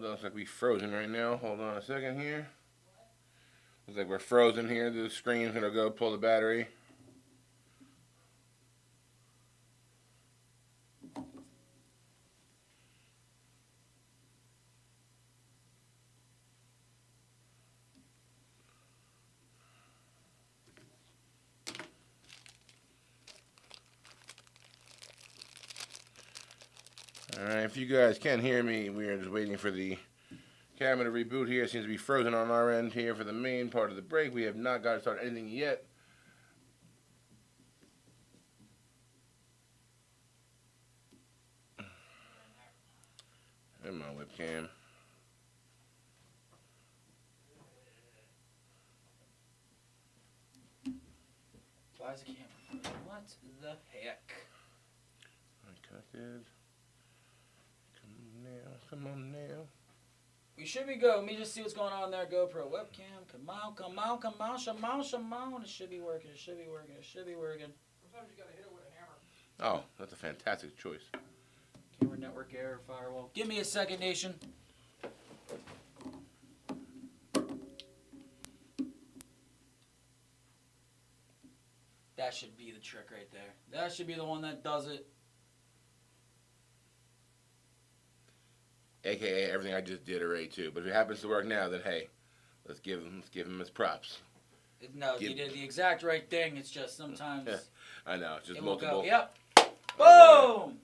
Hold on, looks like we frozen right now. Hold on a second here. Looks like we're frozen here. The screen's gonna go pull the battery. Alright, if you guys can hear me, we are just waiting for the camera to reboot here. It seems to be frozen on our end here for the main part of the break. We have not got to start anything yet. And my webcam. Why is the camera frozen? What the heck? Connected. Come on now. We should be good. Let me just see what's going on there. GoPro webcam. Come on. It should be working. Sometimes you gotta hit it with a hammer. Oh, that's a fantastic choice. Camera network error firewall. Give me a second, nation. That should be the trick right there. That should be the one that does it. AKA everything I just did already too. But if it happens to work now, then hey, let's give him his props. No, you did the exact right thing. It's just sometimes I know, it's just it will multiple. go. Yep. Boom.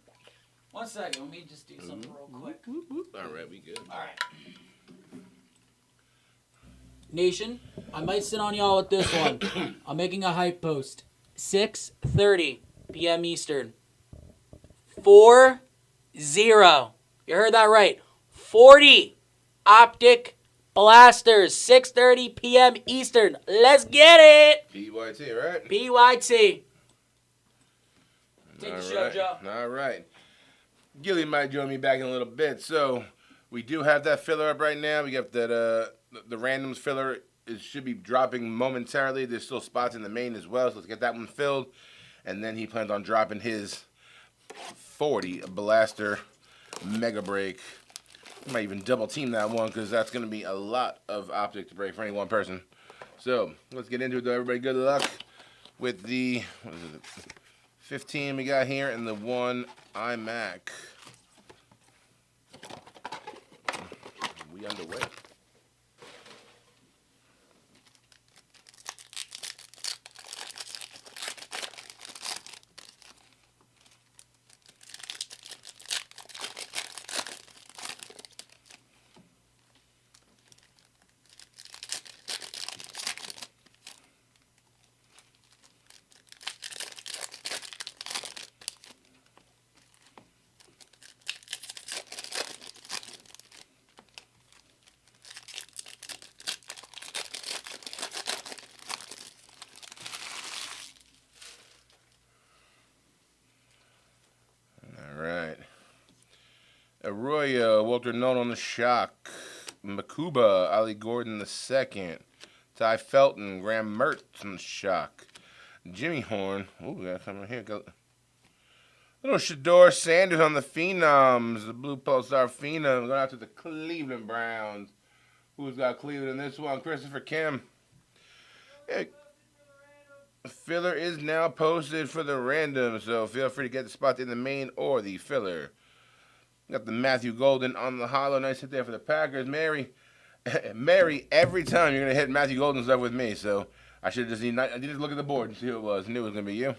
1 second. Let me just do something real quick. All right, we good. All right. Nation, I might sit on y'all with this one. I'm making a hype post. 6:30 p.m. Eastern. 40. You heard that right. 40 optic blasters. 6:30 p.m. Eastern. Let's get it. PYT, right? PYT. Take the show, right. Joe. All right. Gilly might join me back in a little bit. So we do have that filler up right now. We got that the randoms filler. It should be dropping momentarily. There's still spots in the main as well. So let's get that one filled. And then he plans on dropping his 40 blaster mega break. I might even double team that one because that's going to be a lot of optic to break for any one person. So let's get into it though. Everybody good luck with the 15 we got here and the one iMac. We underway. Arroyo, Walter Nolan on the shock. Makuba, Ali Gordon II. Ty Felton, Graham Mertz on the shock. Jimmy Horn. Ooh, we got something here. Little Shador Sanders on the Phenoms. The Blue Pulsar Phenoms. Going out to the Cleveland Browns. Who's got Cleveland in this one? Christopher Kim. Hey. Filler is now posted for the random, so feel free to get the spot in the main or the filler. Got the Matthew Golden on the hollow. Nice hit there for the Packers. Mary, every time you're going to hit Matthew Golden stuff with me. So I should just I did just look at the board and see who it was. Knew it was going to be you.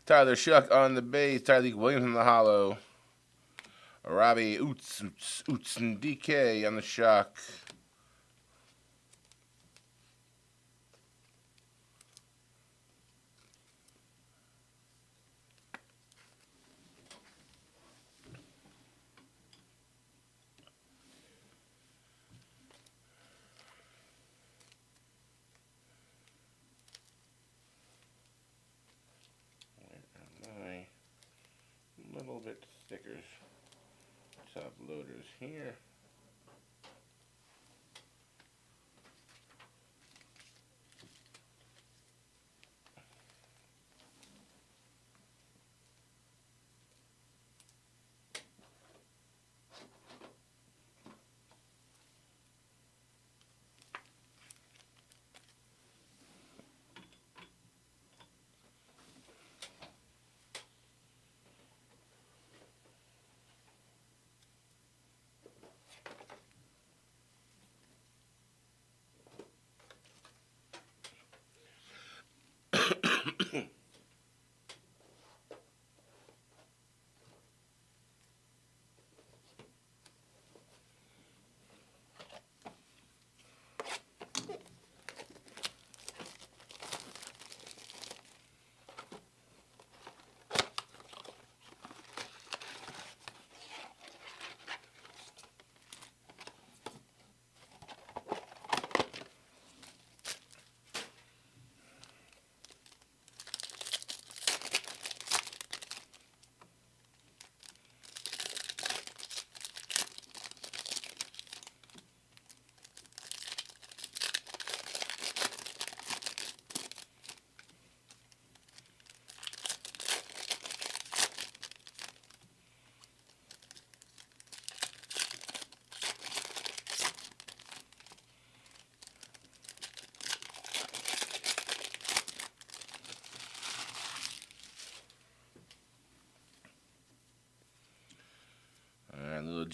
Tyler Shuck on the base. Tyreek Williams on the hollow. Robbie Oots, and DK on the shock. Little bit stickers, top loaders here.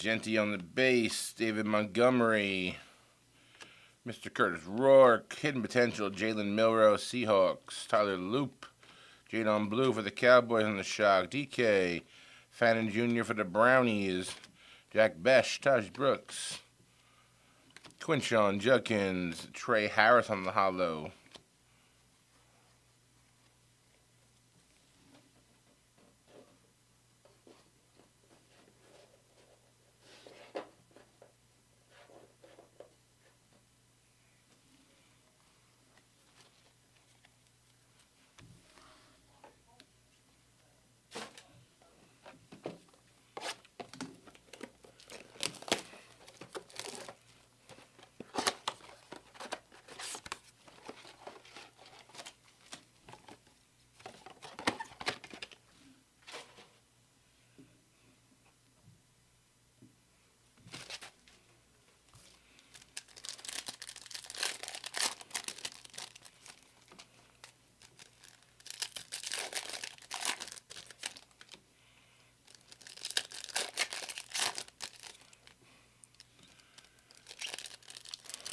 Genty on the base. David Montgomery. Mr. Curtis Rourke. Hidden Potential. Jalen Milroe, Seahawks. Tyler Loop. Jadon Blue for the Cowboys on the shock. DK. Fannin Jr. for the Brownies. Jack Besh. Taj Brooks. Quinshawn Judkins. Trey Harris on the hollow.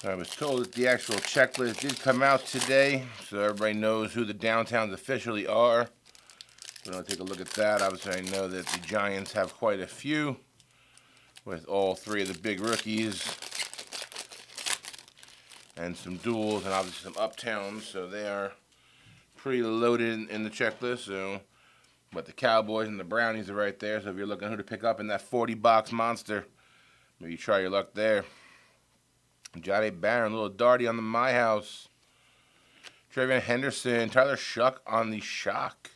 I was told that the actual checklist did come out today, so everybody knows who the downtowns officially are. We're going to take a look at that. Obviously, I know that the Giants have quite a few, with all three of the big rookies, and some duels, and obviously some uptowns, so they are pretty loaded in the checklist. So, but the Cowboys and the Brownies are right there, so if you're looking who to pick up in that 40-box monster, maybe try your luck there. Jade Barron, Little Darty on the My House. Travion Henderson, Tyler Shuck on the Shock.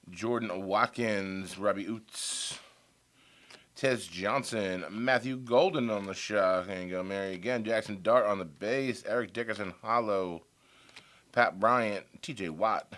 Jordan Watkins, Robbie Oots. Tez Johnson, Matthew Golden on the Shock. There you go, Mary again. Jackson Dart on the base. Eric Dickerson, Hollow. Pat Bryant, TJ Watt.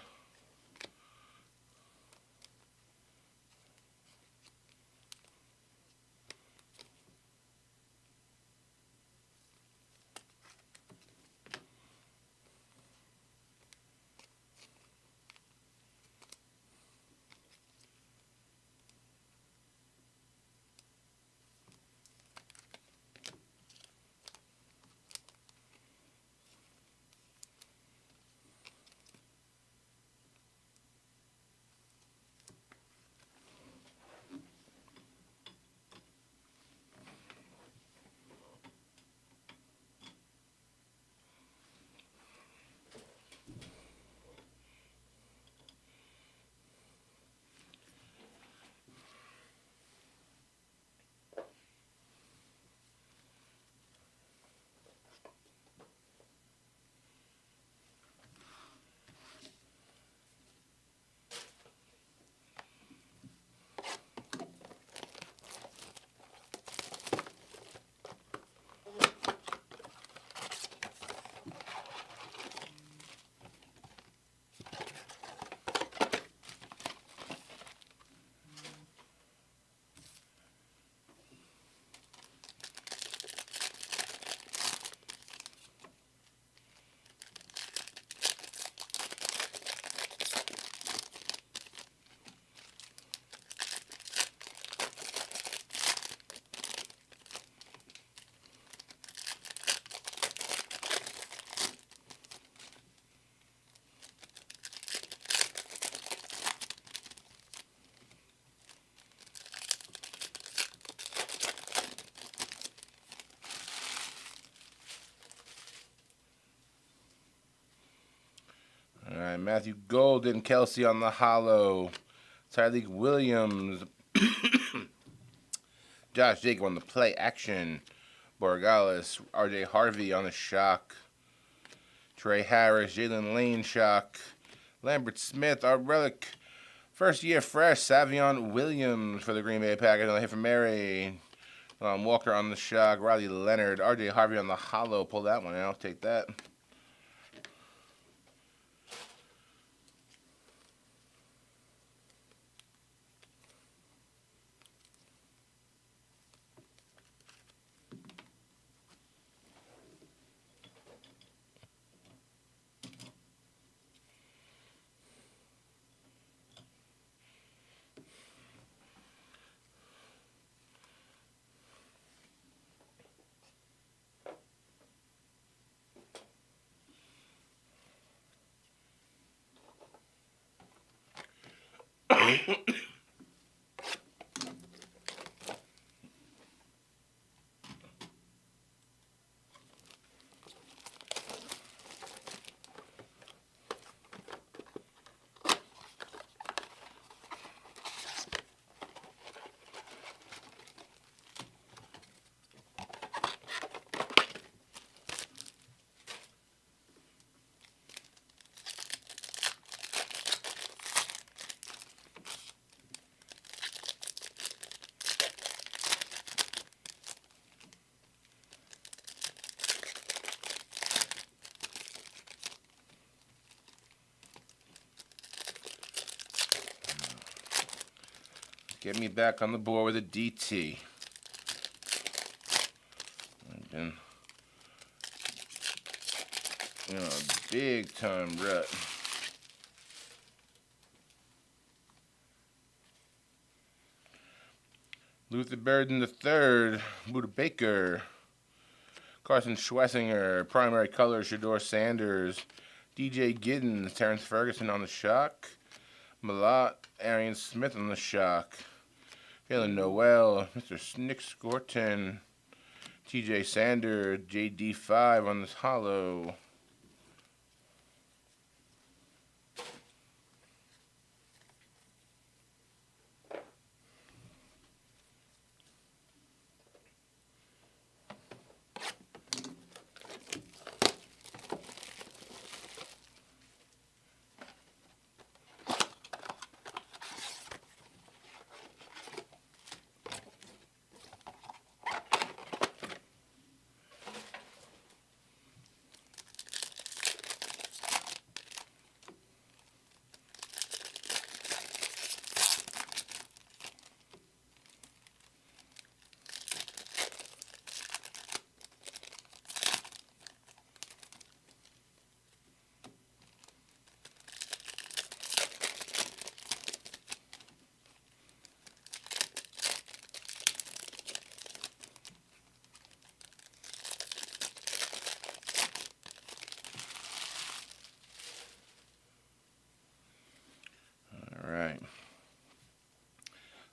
All right, Matthew Golden, Kelsey on the hollow. Tyreek Williams. Josh Jacob on the play action. Borregales, RJ Harvey on the shock. Trey Harris, Jalen Lane shock. Lambert Smith, our relic. First year fresh, Savion Williams for the Green Bay Packers on the hit from Mary. Walker on the shock. Riley Leonard, RJ Harvey on the hollow. Pull that one out. Take that. Get me back on the board with a DT. I've been in a big time rut. Luther Burden III, Buda Baker, Carson Schwessinger, primary color Shedeur Sanders, DJ Giddens, Terrence Ferguson on the shock, Malott, Arian Smith on the shock, Jalen Noel, Mr. Nick Scorton, TJ Sanders, JD5 on this hollow.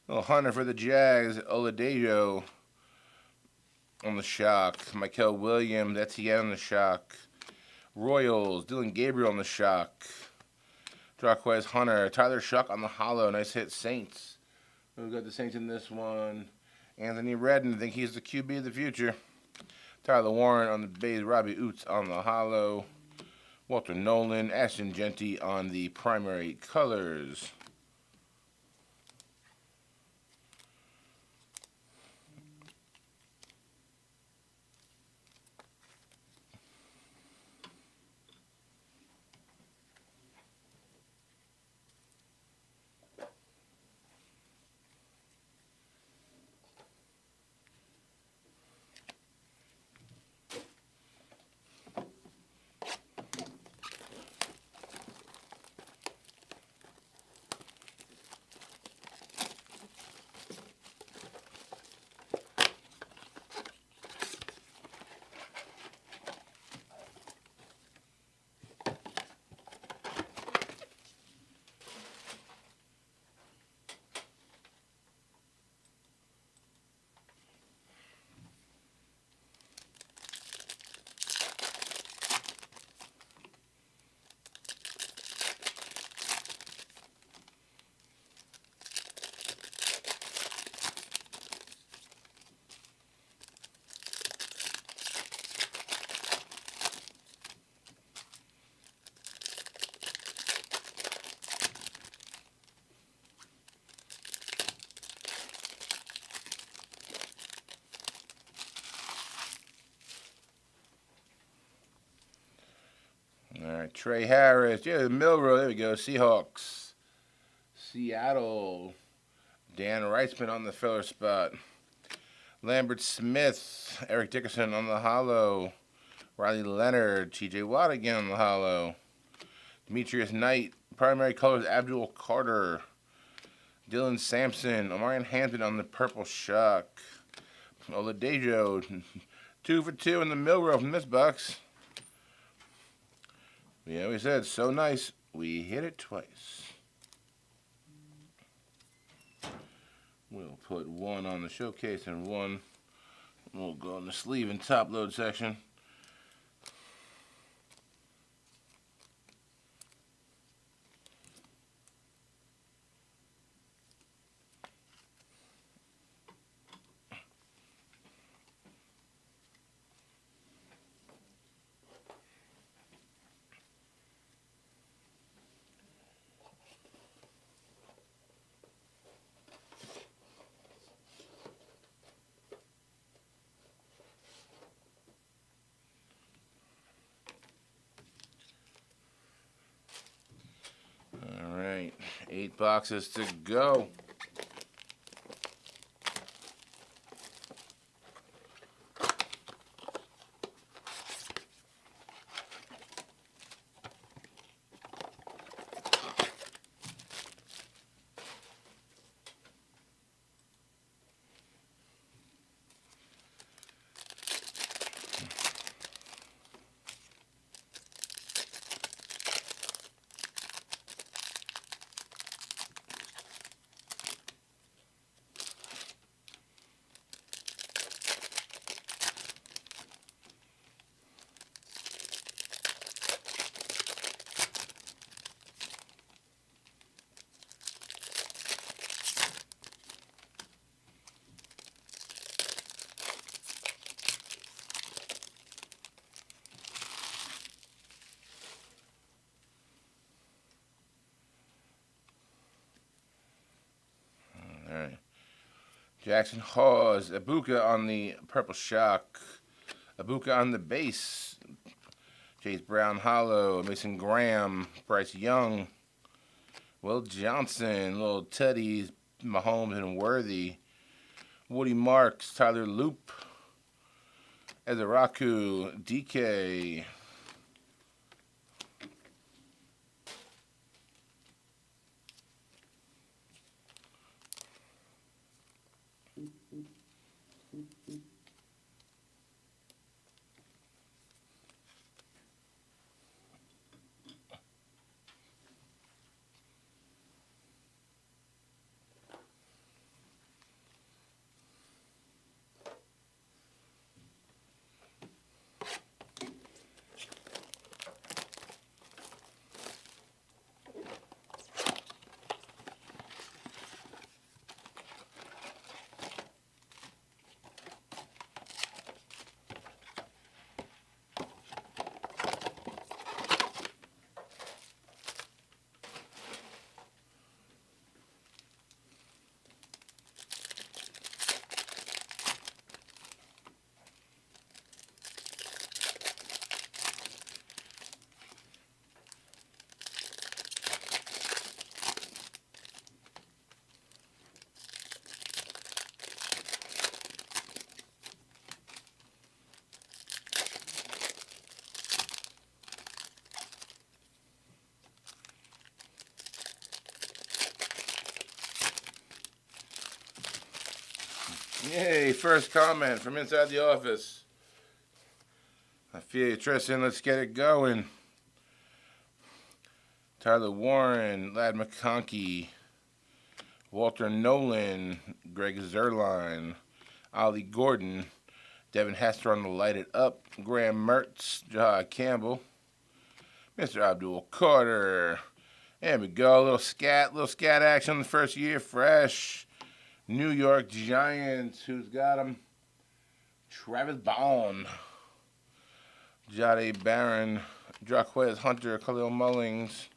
Little hunter for the Jags, Oladejo on the shock. Michael Williams, Etienne on the shock. Royals, Dylan Gabriel on the shock. Jarquez Hunter, Tyler Shuck on the hollow. Nice hit, Saints. We've got the Saints in this one. Anthony Redden, I think he's the QB of the future. Tyler Warren on the base. Robbie Oots on the hollow. Walter Nolan, Ashton Genty on the primary colors. All right, Trey Harris. Yeah, Milrow. There we go. Seahawks. Seattle. Dan Reitzman on the filler spot. Lambert Smith. Eric Dickerson on the hollow. Riley Leonard. TJ Watt again on the hollow. Demetrius Knight. Primary colors Abdul Carter. Dylan Sampson. Omarion Hampton on the purple shock. Oladejo. 2 for 2 in the Milrow from this box. Yeah, we said, so nice, we hit it twice. We'll put one on the showcase and one we'll go in the sleeve and top load section. All right, 8 boxes to go. All right. Jackson Hawes, Ibuka on the Purple Shock, Ibuka on the base, Chase Brown Hollow, Mason Graham, Bryce Young, Will Johnson, Little Teddy, Mahomes and Worthy, Woody Marks, Tyler Loop, Ezeraku, DK, Yay, first comment from inside the office. I feel you, Tristan. Let's get it going. Tyler Warren, Lad McConkey, Walter Nolan, Greg Zerline, Ollie Gordon, Devin Hester on the Light It Up, Graham Mertz, Jahad Campbell, Mr. Abdul Carter. There we go. Little scat action on the first year. Fresh. New York Giants. Who's got him? Travis Bond. Jade Barron. Jaquez Hunter. Khalil Mullings.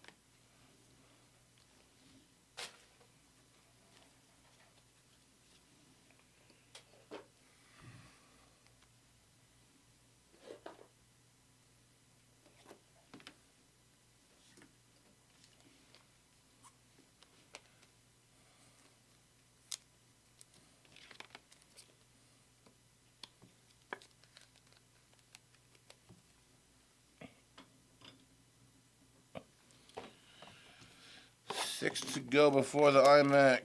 Six to go before the iMac.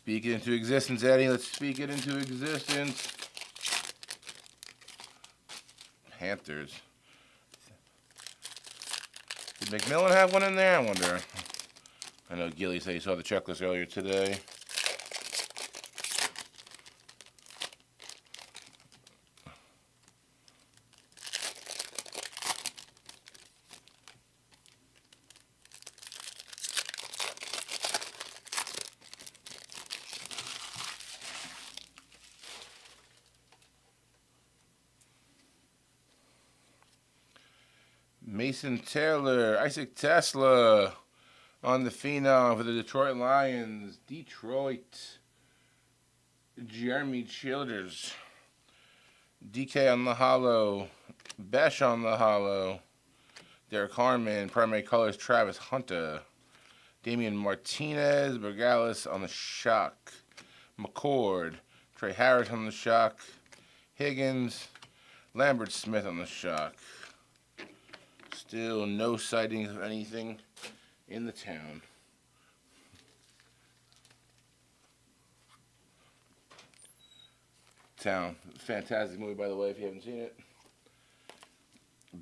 Speak it into existence, Eddie. Let's speak it into existence. Panthers. Did McMillan have one in there? I wonder. I know Gilly said he saw the checklist earlier today. Mason Taylor, Isaac Tesla on the phenom for the Detroit Lions. Detroit, Jeremy Childers. DK on the hollow. Besh on the hollow. Derek Harmon, primary colors Travis Hunter. Damian Martinez, Bergalis on the shock. McCord, Trey Harris on the shock. Higgins, Lambert Smith on the shock. Still no sightings of anything in the town. Fantastic movie, by the way, if you haven't seen it.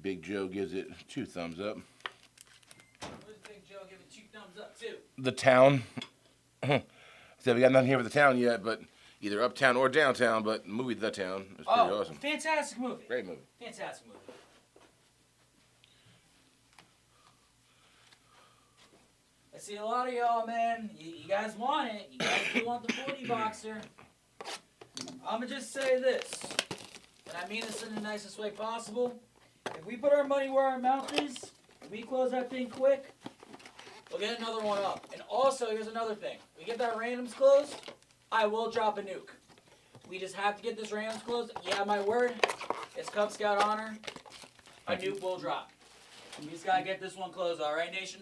Big Joe gives it 2 thumbs up. What does Big Joe give it 2 thumbs up to? The Town. So we got nothing here for the town yet, but either uptown or downtown, but the movie The Town is pretty awesome. Fantastic movie. Great movie. Fantastic movie. I see a lot of y'all, man. You guys want it. You guys do want the 40 boxer. I'm going to just say this, and I mean this in the nicest way possible. If we put our money where our mouth is, and we close that thing quick, we'll get another one up. And also, here's another thing. We get that randoms closed, I will drop a nuke. We just have to get this randoms closed. Yeah, my word. It's Cub Scout honor. A nuke will drop. We just got to get this one closed, all right, nation?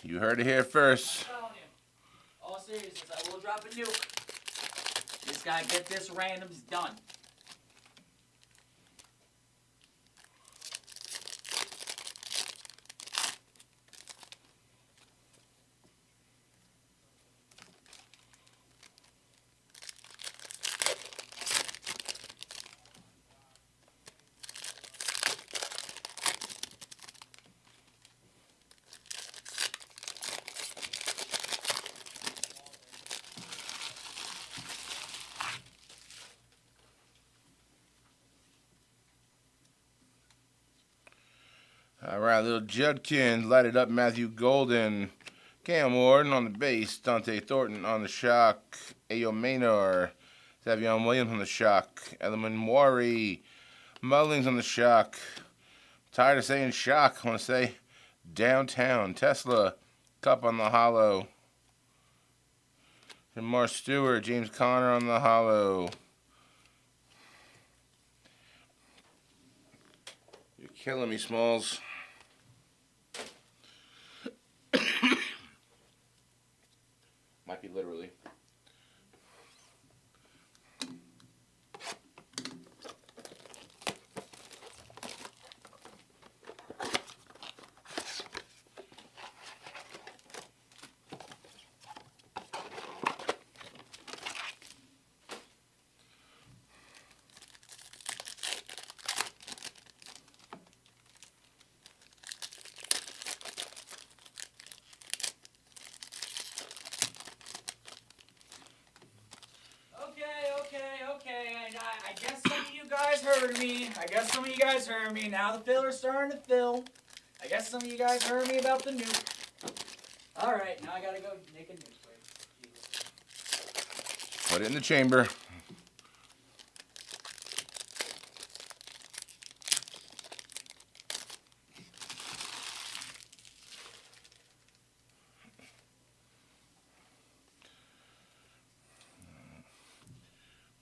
You heard it here first. I'm telling you. All seriousness, I will drop a nuke. Just got to get this randoms done. All right, little Judkins lighted up Matthew Golden. Cam Warden on the base. Dante Thornton on the shock. Ayo Maynor. Savion Williams on the shock. Eleman Maury. Mullings on the shock. Tired of saying shock. I want to say downtown. Tesla. Cup on the hollow. Jamar Stewart. James Conner on the hollow. You're killing me, Smalls. Might be literally. I guess some of you guys heard me. Now the filler's starting to fill. I guess some of you guys heard me about the nuke. Alright, now I gotta go make a nuke. Put it in the chamber.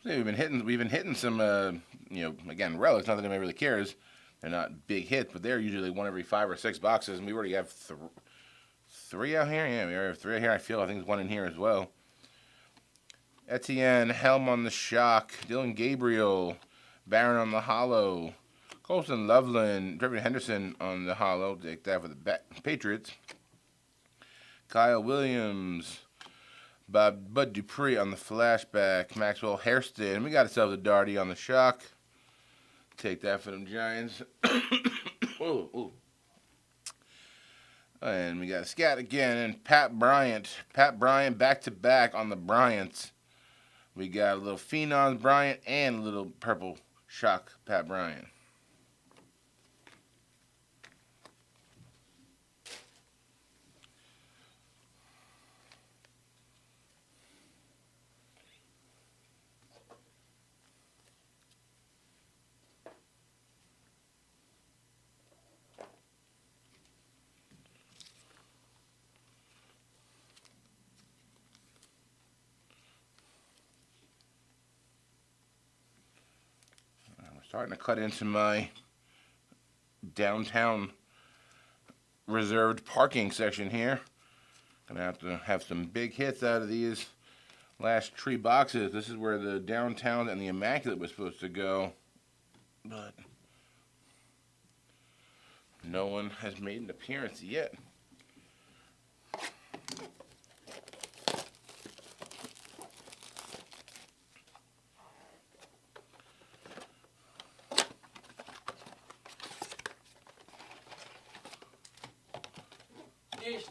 We've been hitting some, again, relics. Not that anybody really cares. They're not big hits, but they're usually one every 5 or 6 boxes, and we already have 3 out here. Yeah, we already have 3 out here. I think there's 1 in here as well. Etienne, Helm on the shock. Dylan Gabriel, Barron on the hollow. Colson Loveland, Trevor Henderson on the hollow. Take that for the Patriots. Kyle Williams. Bud Dupree on the flashback. Maxwell Hairston. We got ourselves a Darty on the shock. Take that for them Giants. Ooh, ooh. And we got a scat again. And Pat Bryant. Pat Bryant back-to-back on the Bryants. We got a little Phenoms Bryant and a little purple shock Pat Bryant. Starting to cut into my downtown reserved parking section here. Gonna have to have some big hits out of these last 3 boxes. This is where the downtown and the Immaculate was supposed to go, but no one has made an appearance yet.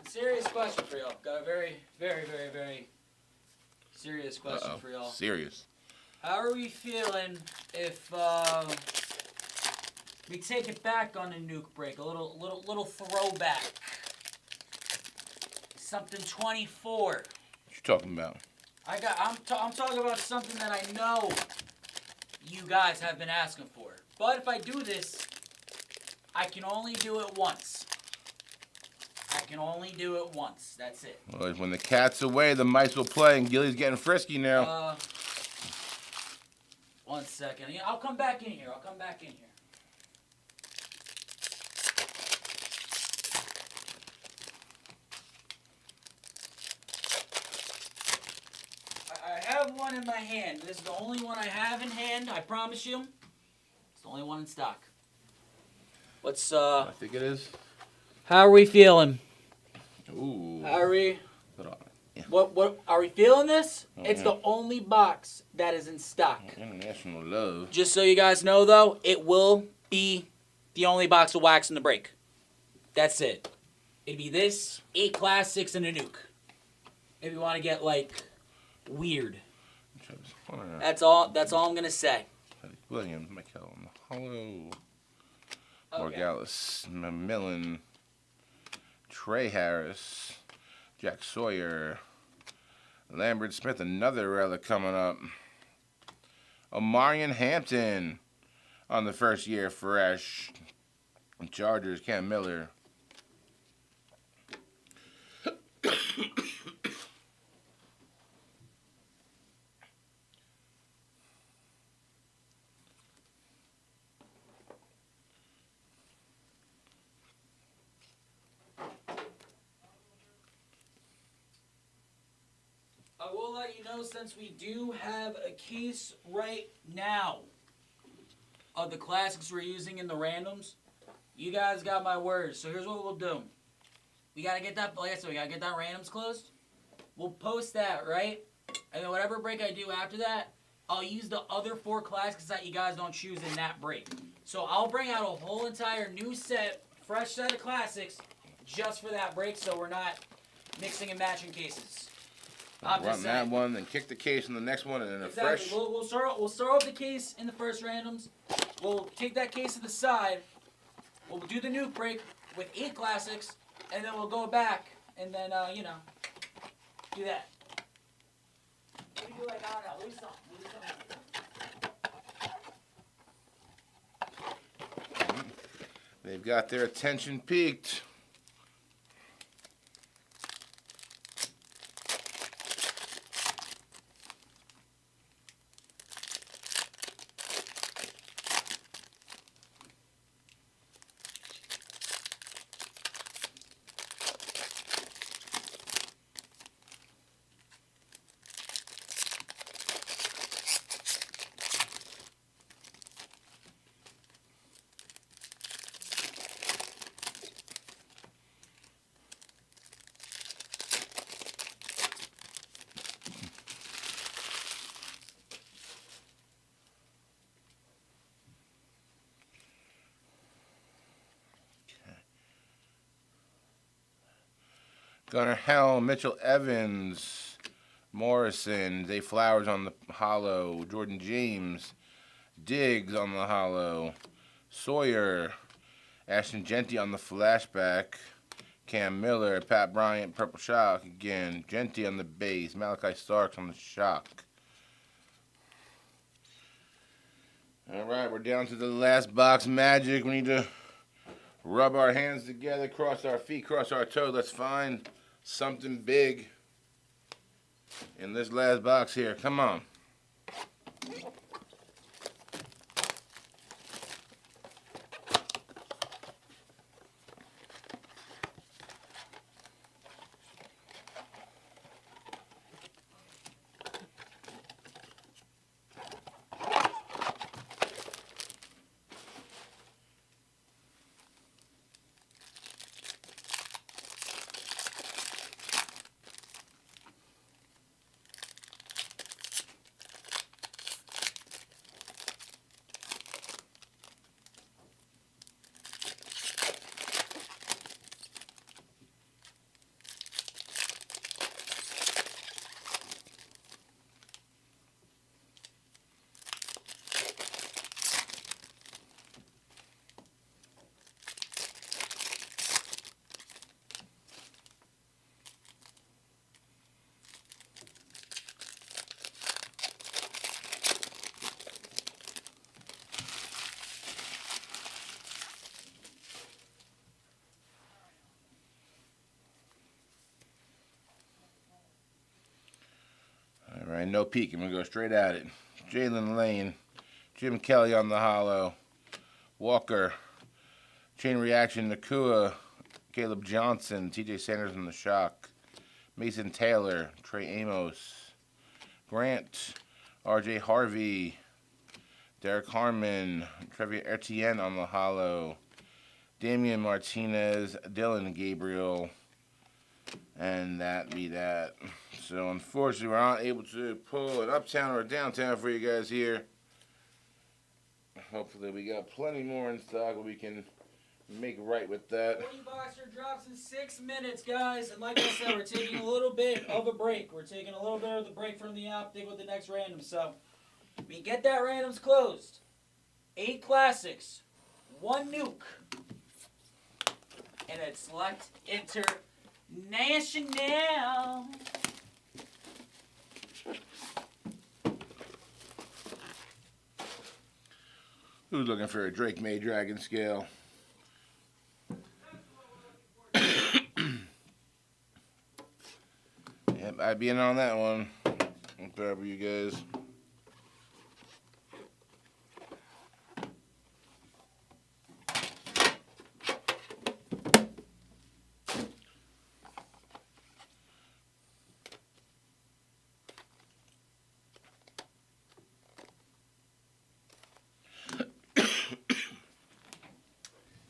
Serious question for y'all. Got a very, very, very, very serious question for y'all. Serious. How are we feeling if we take it back on a nuke break? A little throwback. Something 24. What you talking about? I'm talking about something that I know you guys have been asking for. But if I do this, I can only do it once. Can only do it once. That's it. Well, when the cat's away, the mice will play, and Gilly's getting frisky now. 1 second. I'll come back in here. I have one in my hand. This is the only one I have in hand. I promise you. It's the only one in stock. I think it is. How are we feeling? Ooh. How are we? Yeah. What are we feeling this? Mm-hmm. It's the only box that is in stock. International love. Just so you guys know, though, it will be the only box of wax in the break. That's it. It'd be this, 8 classics, and a nuke. If you want to get weird. That's all I'm gonna say. Williams, Michael, Hollow, Morgalis, Millen, Trey Harris, Jack Sawyer, Lambert Smith, another relic coming up. Omarion Hampton on the first year fresh. Chargers, Cam Miller. I will let you know, since we do have a case right now of the classics we're using in the randoms, you guys got my word. So here's what we'll do. We gotta get that, like I said, we gotta get that randoms closed. We'll post that, right? And then whatever break I do after that, I'll use the other 4 classics that you guys don't choose in that break. So I'll bring out a whole entire new set, fresh set of classics, just for that break, so we're not mixing and matching cases. Run that one, then kick the case in the next one, and then exactly. a fresh. We'll start off the case in the first randoms. We'll take that case to the side. We'll do the nuke break with 8 classics, and then we'll go back and then do that. What do you do like now? Lose something. They've got their attention peaked. Gunnar Helm, Mitchell Evans, Morrison, Zay Flowers on the hollow, Jordan James, Diggs on the hollow, Sawyer, Ashton Genty on the flashback, Cam Miller, Pat Bryant, Purple Shock again, Genty on the base, Malachi Starks on the shock. Alright, we're down to the last box. Magic. We need to rub our hands together, cross our feet, cross our toes. Let's find something big in this last box here. Come on. All right, no peek. I'm going to go straight at it. Jalen Lane, Jim Kelly on the hollow, Walker, Chain Reaction, Nakua, Caleb Johnson, TJ Sanders on the shock, Mason Taylor, Trey Amos, Grant, RJ Harvey, Derek Harmon, Trevier Etienne on the hollow, Damian Martinez, Dylan Gabriel, and that be that. So unfortunately, we're not able to pull an uptown or a downtown for you guys here. Hopefully, we got plenty more in stock where we can make right with that. 40 boxer drops in 6 minutes, guys. And like I said, we're taking a little bit of a break. We're taking a little bit of the break from the optic with the next random. So we get that randoms closed. 8 classics, 1 nuke, and it's select international. Who's looking for a Drake May Dragon scale? Yep, I'd be in on that one. If I were you guys.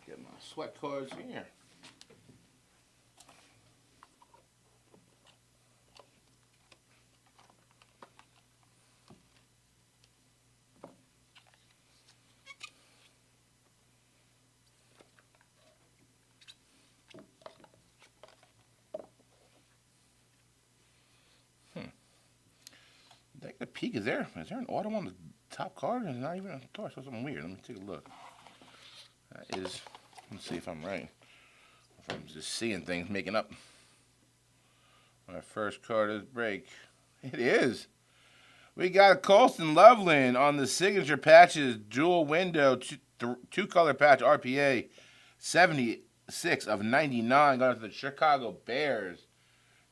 Get my sweat cards here. Take a peek. Is there an auto on the top card? It's not even on the door. So something weird. Let me take a look. That is. Let's see if I'm right. If I'm just seeing things making up. My first card is break. It is. We got Colston Loveland on the signature patches, dual window, two color patch RPA, 76 of 99. Going to the Chicago Bears.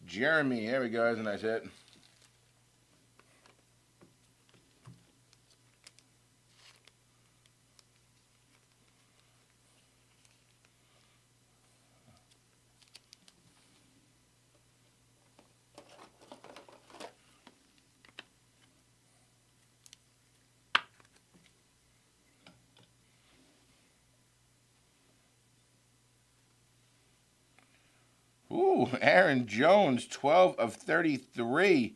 Jeremy, here we go. That's a nice hit. Ooh, Aaron Jones, 12 of 33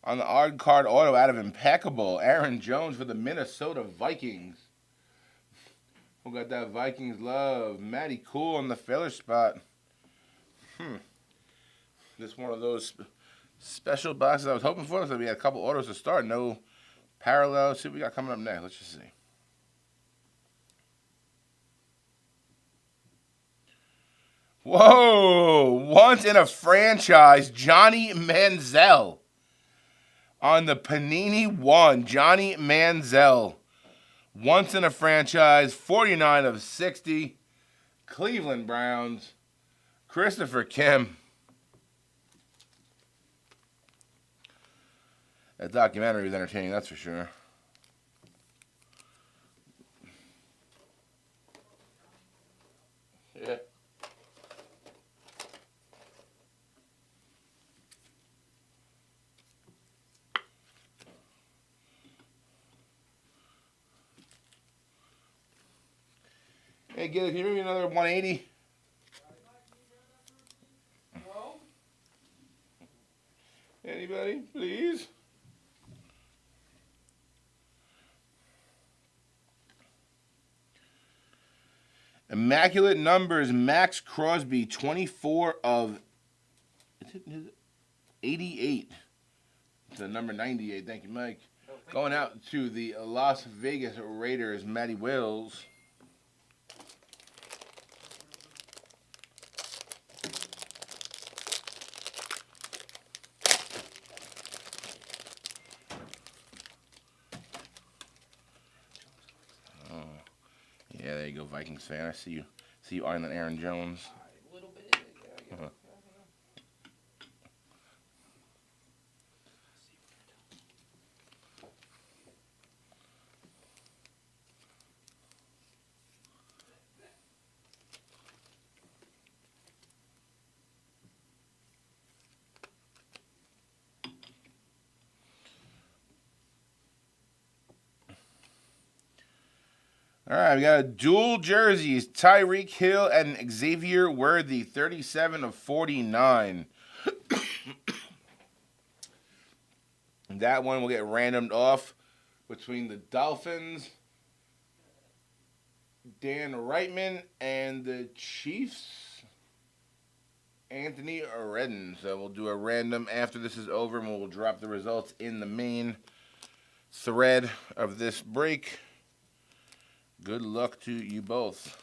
on the odd card auto out of Impeccable. Aaron Jones for the Minnesota Vikings. Who got that Vikings love? Matty Cool on the filler spot. Just one of those special boxes I was hoping for. So we had a couple orders to start. No parallels. See what we got coming up next. Let's just see. Whoa! Once in a franchise, Johnny Manziel. On the Panini 1, Johnny Manziel. Once in a franchise, 49 of 60. Cleveland Browns. Christopher Kim. That documentary was entertaining, that's for sure. Yeah. Hey, Gil, can you give me another 180? No. Anybody, please? Immaculate numbers, Max Crosby, 24 of 88. To number 98. Thank you, Mike. Going out to the Las Vegas Raiders, Matty Wills. Oh, yeah, there you go, Vikings fan. I see you. See you eyeing on Aaron Jones. A little bit. Uh-huh. All right, we got dual jerseys, Tyreek Hill and Xavier Worthy, 37 of 49. That one will get randomed off between the Dolphins, Dan Reitman, and the Chiefs, Anthony Redden. So we'll do a random after this is over, and we'll drop the results in the main thread of this break. Good luck to you both.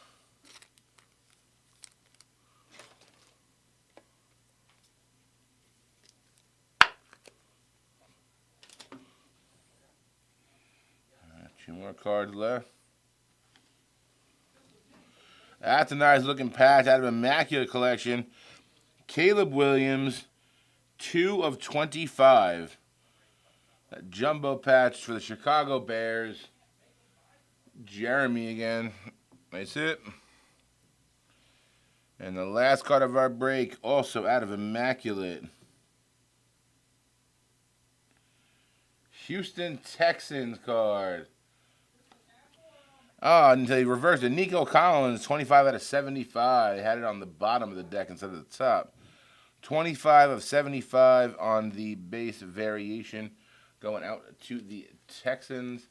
Two more cards left. That's a nice looking patch out of Immaculate Collection. Caleb Williams, 2 of 25. That jumbo patch for the Chicago Bears. Jeremy again. That's it. And the last card of our break, also out of Immaculate. Houston Texans card. Oh, and they reversed it. Nico Collins, 25 out of 75. They had it on the bottom of the deck instead of the top. 25 of 75 on the base variation. Going out to the Texans.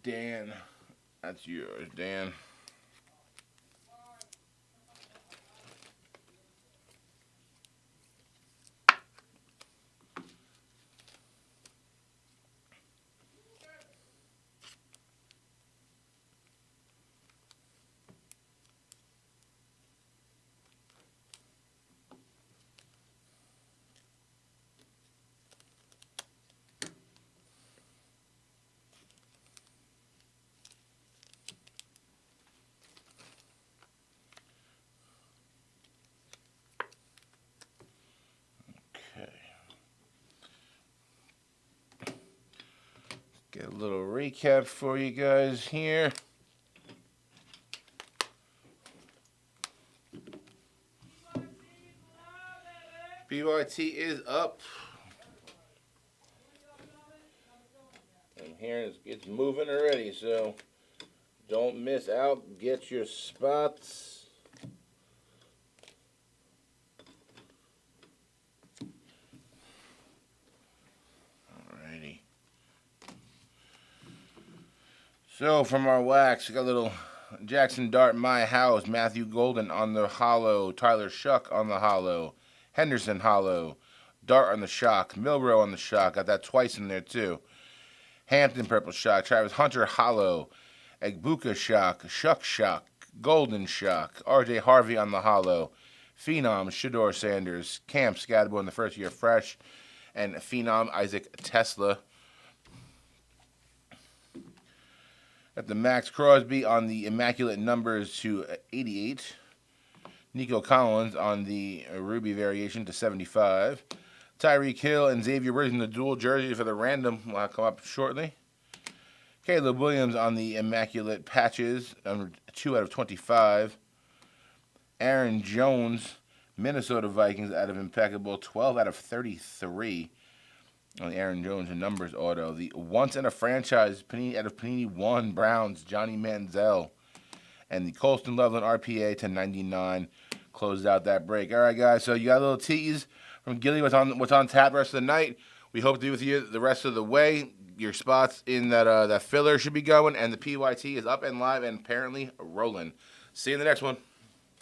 Dan, that's yours, Dan. Get a little recap for you guys here. BYT is up. And here it's moving already, so don't miss out. Get your spots. Alrighty. So from our wax, we got a little Jackson Dart, My House. Matthew Golden on the hollow. Tyler Shuck on the hollow. Henderson hollow. Dart on the shock. Milrow on the shock. Got that twice in there too. Hampton purple shock. Travis Hunter hollow. Egbuka shock. Shock. Golden shock. RJ Harvey on the hollow. Phenom Shador Sanders. Camp Scatterbo in the first year fresh. And Phenom Isaac Tesla. Got the Max Crosby on the immaculate numbers to 88. Nico Collins on the Ruby variation to 75. Tyreek Hill and Xavier Woods in the dual jersey for the random will come up shortly. Caleb Williams on the immaculate patches, 2 out of 25. Aaron Jones, Minnesota Vikings out of impeccable, 12 out of 33 on the Aaron Jones numbers auto. The once in a franchise Panini out of Panini 1 Browns, Johnny Manziel. And the Colston Loveland RPA to 99 closed out that break. All right, guys, so you got a little tease from Gilly what's on tap the rest of the night. We hope to be with you the rest of the way. Your spots in that filler should be going, and the PYT is up and live and apparently rolling. See you in the next one.